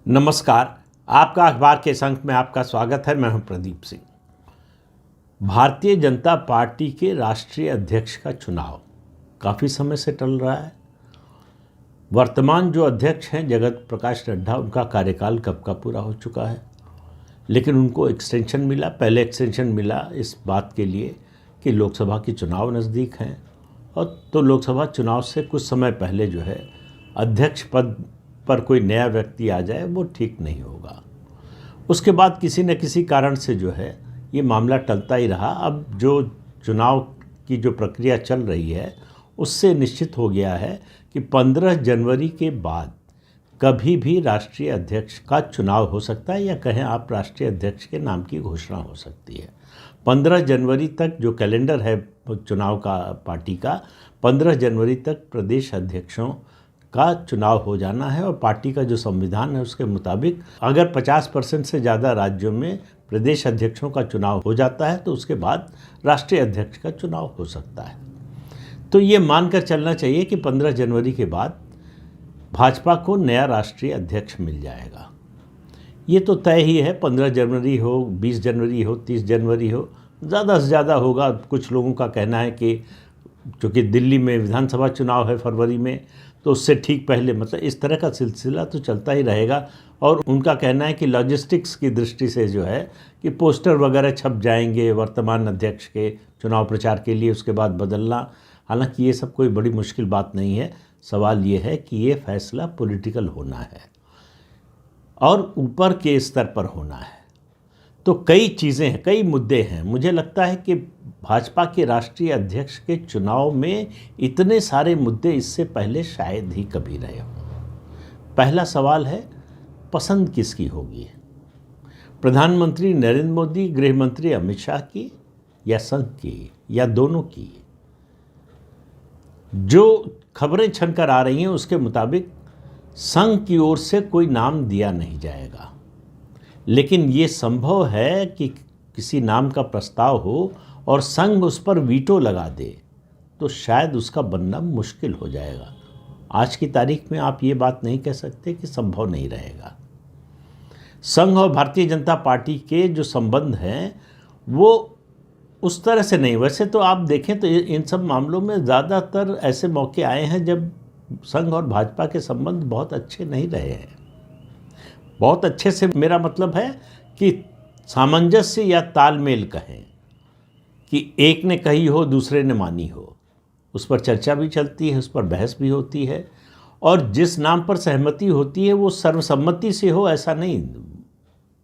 नमस्कार। आपका अखबार के इस अंक में आपका स्वागत है। मैं हूं प्रदीप सिंह। भारतीय जनता पार्टी के राष्ट्रीय अध्यक्ष का चुनाव काफ़ी समय से टल रहा है। वर्तमान जो अध्यक्ष हैं जगत प्रकाश नड्डा, उनका कार्यकाल कब का पूरा हो चुका है, लेकिन उनको एक्सटेंशन मिला। पहले एक्सटेंशन मिला इस बात के लिए कि लोकसभा के चुनाव नज़दीक हैं, और तो लोकसभा चुनाव से कुछ समय पहले जो है अध्यक्ष पद पर कोई नया व्यक्ति आ जाए वो ठीक नहीं होगा। उसके बाद किसी न किसी कारण से जो है ये मामला टलता ही रहा। अब जो चुनाव की जो प्रक्रिया चल रही है उससे निश्चित हो गया है कि 15 जनवरी के बाद कभी भी राष्ट्रीय अध्यक्ष का चुनाव हो सकता है, या कहें आप राष्ट्रीय अध्यक्ष के नाम की घोषणा हो सकती है। 15 जनवरी तक जो कैलेंडर है चुनाव का पार्टी का, 15 जनवरी तक प्रदेश अध्यक्षों का चुनाव हो जाना है। और पार्टी का जो संविधान है उसके मुताबिक अगर 50% से ज़्यादा राज्यों में प्रदेश अध्यक्षों का चुनाव हो जाता है तो उसके बाद राष्ट्रीय अध्यक्ष का चुनाव हो सकता है। तो ये मानकर चलना चाहिए कि 15 जनवरी के बाद भाजपा को नया राष्ट्रीय अध्यक्ष मिल जाएगा। ये तो तय ही है। 15 जनवरी हो, 20 जनवरी हो, 30 जनवरी हो, ज़्यादा से ज़्यादा होगा। कुछ लोगों का कहना है कि चूँकि दिल्ली में विधानसभा चुनाव है फरवरी में, तो उससे ठीक पहले, मतलब इस तरह का सिलसिला तो चलता ही रहेगा। और उनका कहना है कि लॉजिस्टिक्स की दृष्टि से जो है कि पोस्टर वगैरह छप जाएंगे वर्तमान अध्यक्ष के चुनाव प्रचार के लिए, उसके बाद बदलना। हालांकि ये सब कोई बड़ी मुश्किल बात नहीं है। सवाल ये है कि ये फैसला पॉलिटिकल होना है और ऊपर के स्तर पर होना है। तो कई चीज़ें हैं, कई मुद्दे हैं। मुझे लगता है कि भाजपा के राष्ट्रीय अध्यक्ष के चुनाव में इतने सारे मुद्दे इससे पहले शायद ही कभी रहे हों। पहला सवाल है, पसंद किसकी होगी? प्रधानमंत्री नरेंद्र मोदी, गृह मंत्री अमित शाह की, या संघ की, या दोनों की? जो खबरें छनकर आ रही हैं उसके मुताबिक संघ की ओर से कोई नाम दिया नहीं जाएगा, लेकिन ये संभव है कि किसी नाम का प्रस्ताव हो और संघ उस पर वीटो लगा दे, तो शायद उसका बनना मुश्किल हो जाएगा। आज की तारीख में आप ये बात नहीं कह सकते कि संभव नहीं रहेगा। संघ और भारतीय जनता पार्टी के जो संबंध हैं वो उस तरह से नहीं। वैसे तो आप देखें तो इन सब मामलों में ज़्यादातर ऐसे मौके आए हैं जब संघ और भाजपा के संबंध बहुत अच्छे नहीं रहे हैं। बहुत अच्छे से मेरा मतलब है कि सामंजस्य या तालमेल कहें, कि एक ने कही हो दूसरे ने मानी हो, उस पर चर्चा भी चलती है, उस पर बहस भी होती है, और जिस नाम पर सहमति होती है वो सर्वसम्मति से हो ऐसा नहीं।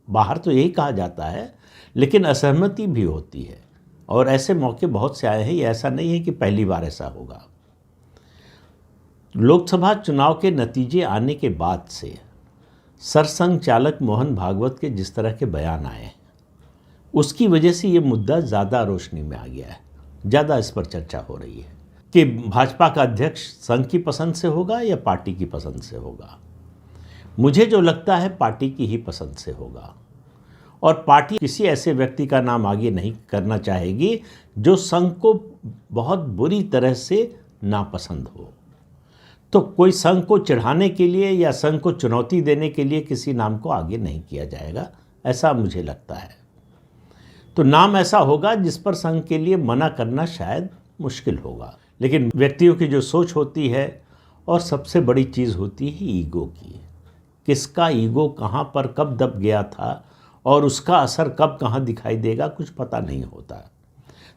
बाहर तो यही कहा जाता है, लेकिन असहमति भी होती है, और ऐसे मौके बहुत से आए हैं। ये ऐसा नहीं है कि पहली बार ऐसा होगा। लोकसभा चुनाव के नतीजे आने के बाद से सरसंघ चालक मोहन भागवत के जिस तरह के बयान आए हैं उसकी वजह से ये मुद्दा ज़्यादा रोशनी में आ गया है। ज़्यादा इस पर चर्चा हो रही है कि भाजपा का अध्यक्ष संघ की पसंद से होगा या पार्टी की पसंद से होगा। मुझे जो लगता है पार्टी की ही पसंद से होगा, और पार्टी किसी ऐसे व्यक्ति का नाम आगे नहीं करना चाहेगी जो संघ को बहुत बुरी तरह से नापसंद हो। तो कोई संघ को चढ़ाने के लिए या संघ को चुनौती देने के लिए किसी नाम को आगे नहीं किया जाएगा, ऐसा मुझे लगता है। तो नाम ऐसा होगा जिस पर संघ के लिए मना करना शायद मुश्किल होगा। लेकिन व्यक्तियों की जो सोच होती है, और सबसे बड़ी चीज़ होती है ईगो की। किसका ईगो कहाँ पर कब दब गया था और उसका असर कब कहाँ दिखाई देगा, कुछ पता नहीं होता।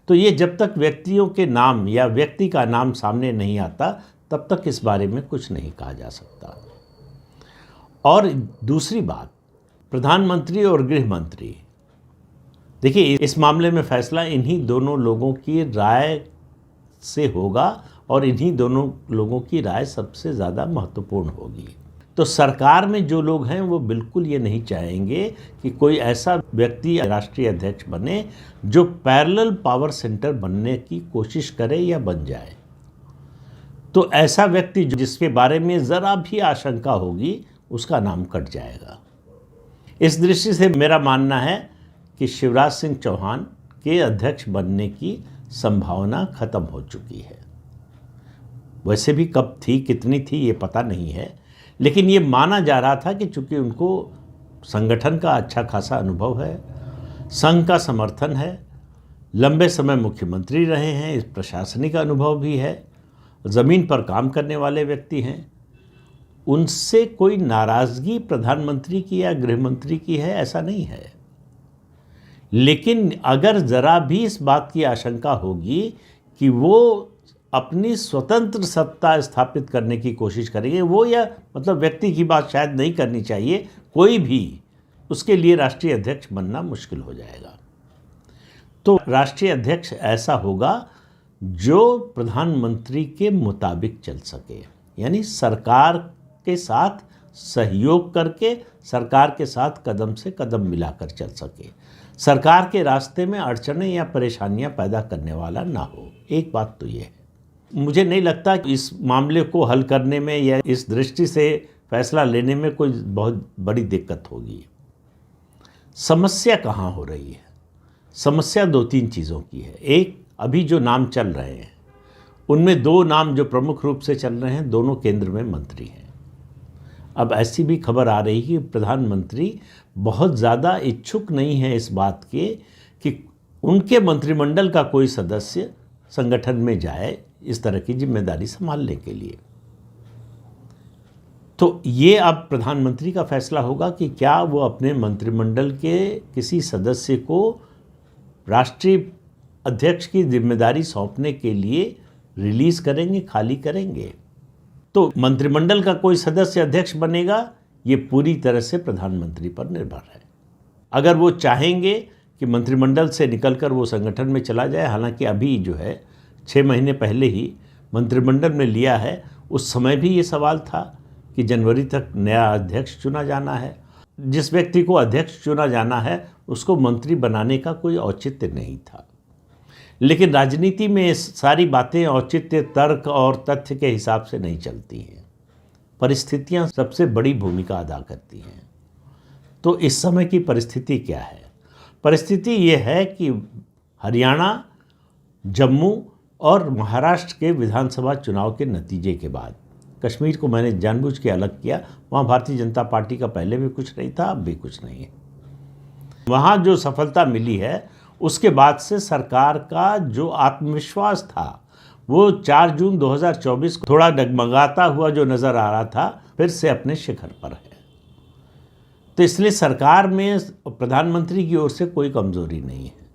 तो ये जब तक व्यक्तियों के नाम या व्यक्ति का नाम सामने नहीं आता तब तक इस बारे में कुछ नहीं कहा जा सकता। और दूसरी बात, प्रधानमंत्री और गृह मंत्री, देखिए इस मामले में फैसला इन्हीं दोनों लोगों की राय से होगा, और इन्हीं दोनों लोगों की राय सबसे ज़्यादा महत्वपूर्ण होगी। तो सरकार में जो लोग हैं वो बिल्कुल ये नहीं चाहेंगे कि कोई ऐसा व्यक्ति राष्ट्रीय अध्यक्ष बने जो पैरेलल पावर सेंटर बनने की कोशिश करे या बन जाए। तो ऐसा व्यक्ति जिसके बारे में ज़रा भी आशंका होगी उसका नाम कट जाएगा। इस दृष्टि से मेरा मानना है कि शिवराज सिंह चौहान के अध्यक्ष बनने की संभावना खत्म हो चुकी है। वैसे भी कब थी, कितनी थी, ये पता नहीं है, लेकिन ये माना जा रहा था कि चूंकि उनको संगठन का अच्छा खासा अनुभव है, संघ का समर्थन है, लंबे समय मुख्यमंत्री रहे हैं, इस प्रशासनिक अनुभव भी है, ज़मीन पर काम करने वाले व्यक्ति हैं, उनसे कोई नाराज़गी प्रधानमंत्री की या गृह मंत्री की है ऐसा नहीं है। लेकिन अगर ज़रा भी इस बात की आशंका होगी कि वो अपनी स्वतंत्र सत्ता स्थापित करने की कोशिश करेंगे, वो या मतलब व्यक्ति की बात शायद नहीं करनी चाहिए, कोई भी, उसके लिए राष्ट्रीय अध्यक्ष बनना मुश्किल हो जाएगा। तो राष्ट्रीय अध्यक्ष ऐसा होगा जो प्रधानमंत्री के मुताबिक चल सके, यानी सरकार के साथ सहयोग करके, सरकार के साथ कदम से कदम मिलाकर चल सके, सरकार के रास्ते में अड़चनें या परेशानियां पैदा करने वाला ना हो। एक बात तो ये है, मुझे नहीं लगता कि इस मामले को हल करने में या इस दृष्टि से फैसला लेने में कोई बहुत बड़ी दिक्कत होगी। समस्या कहाँ हो रही है? समस्या 2-3 चीज़ों की है। एक, अभी जो नाम चल रहे हैं उनमें 2 नाम जो प्रमुख रूप से चल रहे हैं, दोनों केंद्र में मंत्री हैं। अब ऐसी भी खबर आ रही है कि प्रधानमंत्री बहुत ज़्यादा इच्छुक नहीं है इस बात के कि उनके मंत्रिमंडल का कोई सदस्य संगठन में जाए इस तरह की जिम्मेदारी संभालने के लिए। तो ये अब प्रधानमंत्री का फैसला होगा कि क्या वो अपने मंत्रिमंडल के किसी सदस्य को राष्ट्रीय अध्यक्ष की जिम्मेदारी सौंपने के लिए रिलीज़ करेंगे, खाली करेंगे। तो मंत्रिमंडल का कोई सदस्य अध्यक्ष बनेगा, ये पूरी तरह से प्रधानमंत्री पर निर्भर है। अगर वो चाहेंगे कि मंत्रिमंडल से निकलकर वो संगठन में चला जाए, हालांकि अभी जो है 6 महीने पहले ही मंत्रिमंडल में लिया है, उस समय भी ये सवाल था कि जनवरी तक नया अध्यक्ष चुना जाना है। जिस व्यक्ति को अध्यक्ष चुना जाना है उसको मंत्री बनाने का कोई औचित्य नहीं था। लेकिन राजनीति में सारी बातें औचित्य, तर्क और तथ्य के हिसाब से नहीं चलती हैं, परिस्थितियां सबसे बड़ी भूमिका अदा करती हैं। तो इस समय की परिस्थिति क्या है? परिस्थिति ये है कि हरियाणा, जम्मू और महाराष्ट्र के विधानसभा चुनाव के नतीजे के बाद, कश्मीर को मैंने जानबूझ के अलग किया, वहाँ भारतीय जनता पार्टी का पहले भी कुछ नहीं था, अब भी कुछ नहीं है। वहाँ जो सफलता मिली है उसके बाद से सरकार का जो आत्मविश्वास था वो 4 जून 2024 को थोड़ा डगमगाता हुआ जो नज़र आ रहा था, फिर से अपने शिखर पर है। तो इसलिए सरकार में प्रधानमंत्री की ओर से कोई कमजोरी नहीं है।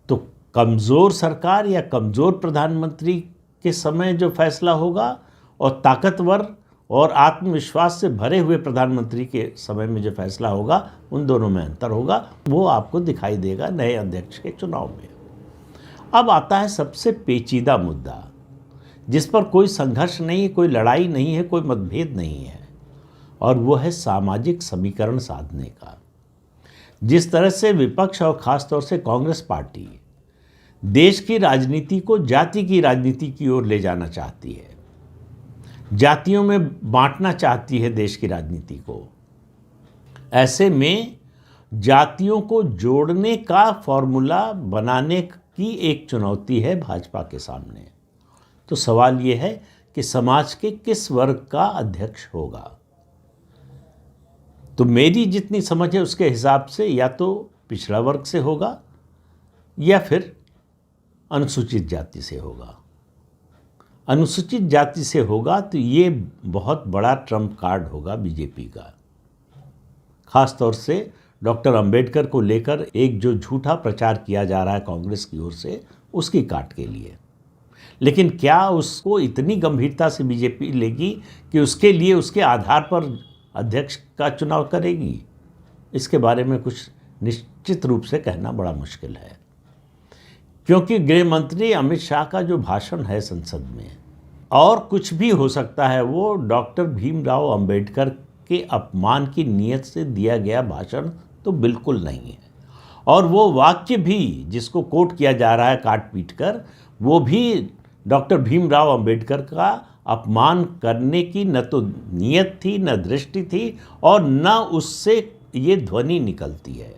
तो कमज़ोर सरकार या कमज़ोर प्रधानमंत्री के समय जो फैसला होगा और ताकतवर और आत्मविश्वास से भरे हुए प्रधानमंत्री के समय में जो फैसला होगा, उन दोनों में अंतर होगा। वो आपको दिखाई देगा नए अध्यक्ष के चुनाव में। अब आता है सबसे पेचीदा मुद्दा, जिस पर कोई संघर्ष नहीं है, कोई लड़ाई नहीं है, कोई मतभेद नहीं है, और वो है सामाजिक समीकरण साधने का। जिस तरह से विपक्ष और ख़ासतौर से कांग्रेस पार्टी देश की राजनीति को जाति की राजनीति की ओर ले जाना चाहती है, जातियों में बांटना चाहती है देश की राजनीति को, ऐसे में जातियों को जोड़ने का फॉर्मूला बनाने की एक चुनौती है भाजपा के सामने। तो सवाल ये है कि समाज के किस वर्ग का अध्यक्ष होगा। तो मेरी जितनी समझ है उसके हिसाब से या तो पिछड़ा वर्ग से होगा या फिर अनुसूचित जाति से होगा। अनुसूचित जाति से होगा तो ये बहुत बड़ा ट्रम्प कार्ड होगा बीजेपी का, खास तौर से डॉक्टर अंबेडकर को लेकर एक जो झूठा प्रचार किया जा रहा है कांग्रेस की ओर से, उसकी काट के लिए। लेकिन क्या उसको इतनी गंभीरता से बीजेपी लेगी कि उसके लिए उसके आधार पर अध्यक्ष का चुनाव करेगी? इसके बारे में कुछ निश्चित रूप से कहना बड़ा मुश्किल है, क्योंकि गृह मंत्री अमित शाह का जो भाषण है संसद में, और कुछ भी हो सकता है, वो डॉक्टर भीमराव अंबेडकर के अपमान की नीयत से दिया गया भाषण तो बिल्कुल नहीं है। और वो वाक्य भी जिसको कोट किया जा रहा है काट पीट कर, वो भी डॉक्टर भीमराव अंबेडकर का अपमान करने की न तो नीयत थी, न दृष्टि थी, और न उससे ये ध्वनि निकलती है।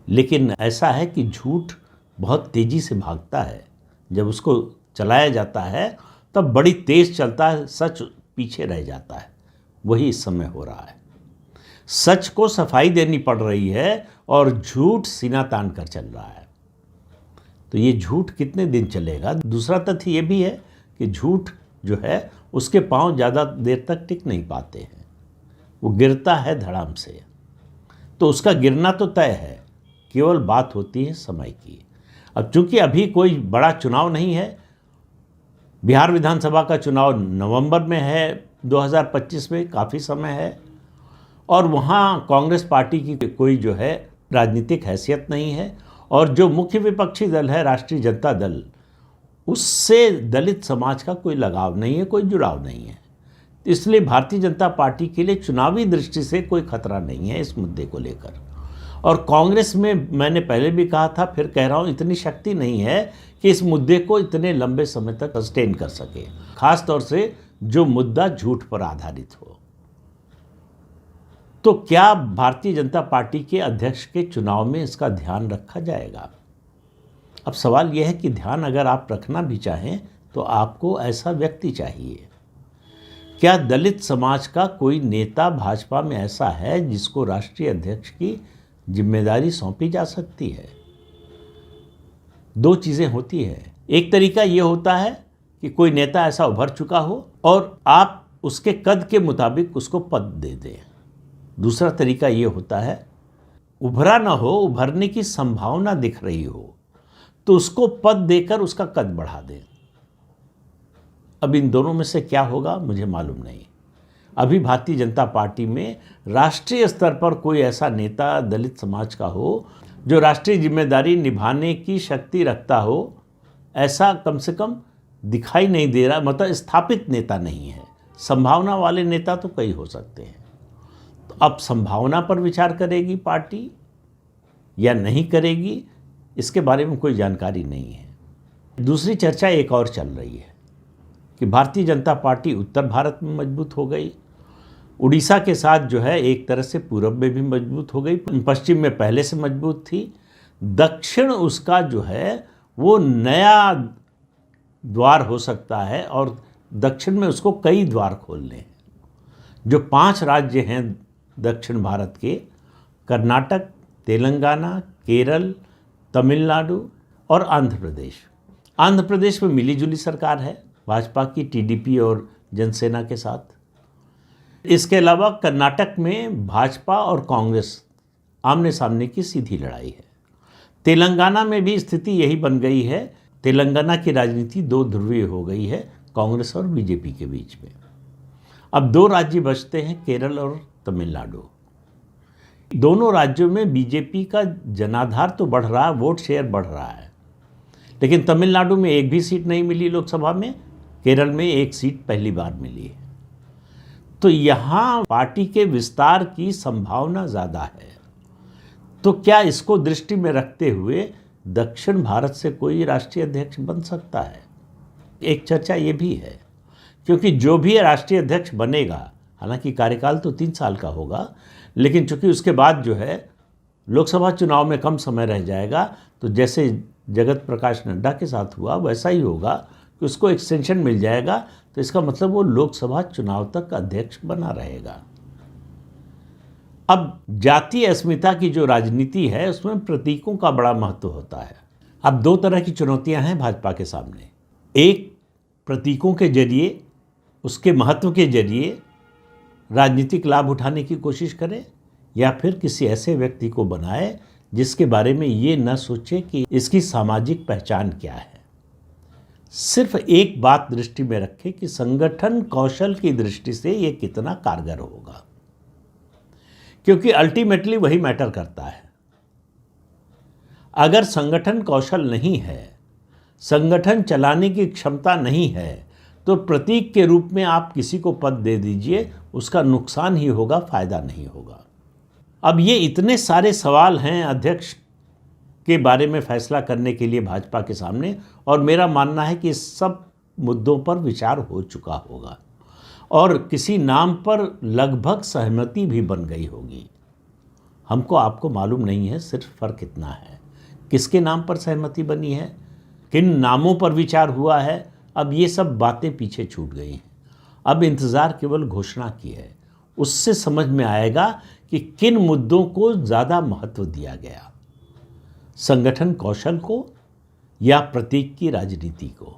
लेकिन ऐसा है कि झूठ बहुत तेज़ी से भागता है, जब उसको चलाया जाता है तब बड़ी तेज़ चलता है, सच पीछे रह जाता है। वही इस समय हो रहा है। सच को सफाई देनी पड़ रही है और झूठ सीना तान कर चल रहा है। तो ये झूठ कितने दिन चलेगा? दूसरा तथ्य ये भी है कि झूठ जो है उसके पांव ज़्यादा देर तक टिक नहीं पाते हैं, वो गिरता है धड़ाम से। तो उसका गिरना तो तय है, केवल बात होती है समय की। अब चूंकि अभी कोई बड़ा चुनाव नहीं है, बिहार विधानसभा का चुनाव नवंबर में है 2025 में, काफ़ी समय है, और वहाँ कांग्रेस पार्टी की कोई जो है राजनीतिक हैसियत नहीं है, और जो मुख्य विपक्षी दल है राष्ट्रीय जनता दल, उससे दलित समाज का कोई लगाव नहीं है, कोई जुड़ाव नहीं है। इसलिए भारतीय जनता पार्टी के लिए चुनावी दृष्टि से कोई खतरा नहीं है इस मुद्दे को लेकर। और कांग्रेस में मैंने पहले भी कहा था, फिर कह रहा हूँ, इतनी शक्ति नहीं है कि इस मुद्दे को इतने लंबे समय तक सस्टेन कर सके, खास तौर से जो मुद्दा झूठ पर आधारित हो। तो क्या भारतीय जनता पार्टी के अध्यक्ष के चुनाव में इसका ध्यान रखा जाएगा? अब सवाल यह है कि ध्यान अगर आप रखना भी चाहें तो आपको ऐसा व्यक्ति चाहिए। क्या दलित समाज का कोई नेता भाजपा में ऐसा है जिसको राष्ट्रीय अध्यक्ष की जिम्मेदारी सौंपी जा सकती है? दो चीज़ें होती हैं। एक तरीका ये होता है कि कोई नेता ऐसा उभर चुका हो और आप उसके कद के मुताबिक उसको पद दे दें। दूसरा तरीका ये होता है, उभरा ना हो, उभरने की संभावना दिख रही हो, तो उसको पद देकर उसका कद बढ़ा दें। अब इन दोनों में से क्या होगा मुझे मालूम नहीं। अभी भारतीय जनता पार्टी में राष्ट्रीय स्तर पर कोई ऐसा नेता दलित समाज का हो जो राष्ट्रीय जिम्मेदारी निभाने की शक्ति रखता हो, ऐसा कम से कम दिखाई नहीं दे रहा। मतलब स्थापित नेता नहीं है। संभावना वाले नेता तो कई हो सकते हैं। तो अब संभावना पर विचार करेगी पार्टी या नहीं करेगी, इसके बारे में कोई जानकारी नहीं है। दूसरी चर्चा एक और चल रही है कि भारतीय जनता पार्टी उत्तर भारत में मजबूत हो गई, उड़ीसा के साथ जो है एक तरह से पूरब में भी मजबूत हो गई, पश्चिम में पहले से मजबूत थी, दक्षिण उसका जो है वो नया द्वार हो सकता है, और दक्षिण में उसको कई द्वार खोलने हैं। जो 5 राज्य हैं दक्षिण भारत के, कर्नाटक, तेलंगाना, केरल, तमिलनाडु और आंध्र प्रदेश। आंध्र प्रदेश में मिलीजुली सरकार है भाजपा की, टीडीपी और जनसेना के साथ। इसके अलावा कर्नाटक में भाजपा और कांग्रेस आमने सामने की सीधी लड़ाई है। तेलंगाना में भी स्थिति यही बन गई है। तेलंगाना की राजनीति 2 ध्रुवीय हो गई है, कांग्रेस और बीजेपी के बीच में। अब 2 राज्य बचते हैं, केरल और तमिलनाडु। दोनों राज्यों में बीजेपी का जनाधार तो बढ़ रहा है, वोट शेयर बढ़ रहा है, लेकिन तमिलनाडु में एक भी सीट नहीं मिली लोकसभा में, केरल में 1 सीट पहली बार मिली है। तो यहाँ पार्टी के विस्तार की संभावना ज़्यादा है। तो क्या इसको दृष्टि में रखते हुए दक्षिण भारत से कोई राष्ट्रीय अध्यक्ष बन सकता है? एक चर्चा ये भी है, क्योंकि जो भी राष्ट्रीय अध्यक्ष बनेगा, हालांकि कार्यकाल तो 3 साल का होगा, लेकिन चूंकि उसके बाद जो है लोकसभा चुनाव में कम समय रह जाएगा, तो जैसे जगत प्रकाश नड्डा के साथ हुआ वैसा ही होगा कि उसको एक्सटेंशन मिल जाएगा। तो इसका मतलब वो लोकसभा चुनाव तक अध्यक्ष बना रहेगा। अब जातीय अस्मिता की जो राजनीति है उसमें प्रतीकों का बड़ा महत्व होता है। अब 2 तरह की चुनौतियां हैं भाजपा के सामने। एक, प्रतीकों के जरिए, उसके महत्व के जरिए राजनीतिक लाभ उठाने की कोशिश करे, या फिर किसी ऐसे व्यक्ति को बनाए जिसके बारे में ये न सोचे कि इसकी सामाजिक पहचान क्या है। सिर्फ एक बात दृष्टि में रखें कि संगठन कौशल की दृष्टि से ये कितना कारगर होगा, क्योंकि अल्टीमेटली वही मैटर करता है। अगर संगठन कौशल नहीं है, संगठन चलाने की क्षमता नहीं है, तो प्रतीक के रूप में आप किसी को पद दे दीजिए, उसका नुकसान ही होगा, फायदा नहीं होगा। अब ये इतने सारे सवाल हैं अध्यक्ष के बारे में फैसला करने के लिए भाजपा के सामने, और मेरा मानना है कि इस सब मुद्दों पर विचार हो चुका होगा और किसी नाम पर लगभग सहमति भी बन गई होगी। हमको आपको मालूम नहीं है, सिर्फ फर्क इतना है किसके नाम पर सहमति बनी है, किन नामों पर विचार हुआ है। अब ये सब बातें पीछे छूट गई हैं। अब इंतज़ार केवल घोषणा की है। उससे समझ में आएगा कि किन मुद्दों को ज़्यादा महत्व दिया गया, संगठन कौशल को या प्रतीक की राजनीति को,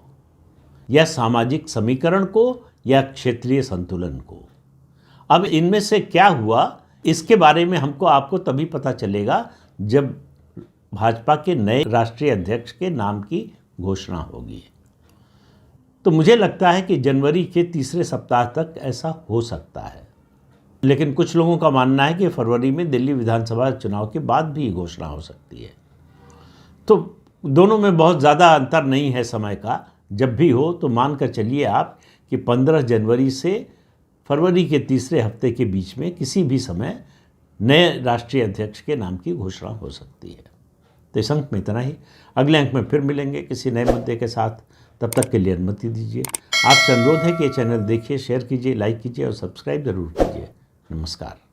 या सामाजिक समीकरण को या क्षेत्रीय संतुलन को। अब इनमें से क्या हुआ, इसके बारे में आपको तभी पता चलेगा जब भाजपा के नए राष्ट्रीय अध्यक्ष के नाम की घोषणा होगी। तो मुझे लगता है कि जनवरी के तीसरे सप्ताह तक ऐसा हो सकता है, लेकिन कुछ लोगों का मानना है कि फरवरी में दिल्ली विधानसभा चुनाव के बाद भी घोषणा हो सकती है। तो दोनों में बहुत ज़्यादा अंतर नहीं है समय का। जब भी हो तो मान कर चलिए आप कि 15 जनवरी से फरवरी के तीसरे हफ्ते के बीच में किसी भी समय नए राष्ट्रीय अध्यक्ष के नाम की घोषणा हो सकती है। तो इस अंक में इतना ही। अगले अंक में फिर मिलेंगे किसी नए मुद्दे के साथ। तब तक के लिए अनुमति दीजिए। आपसे अनुरोध है कि ये चैनल देखिए, शेयर कीजिए, लाइक कीजिए और सब्सक्राइब जरूर कीजिए। नमस्कार।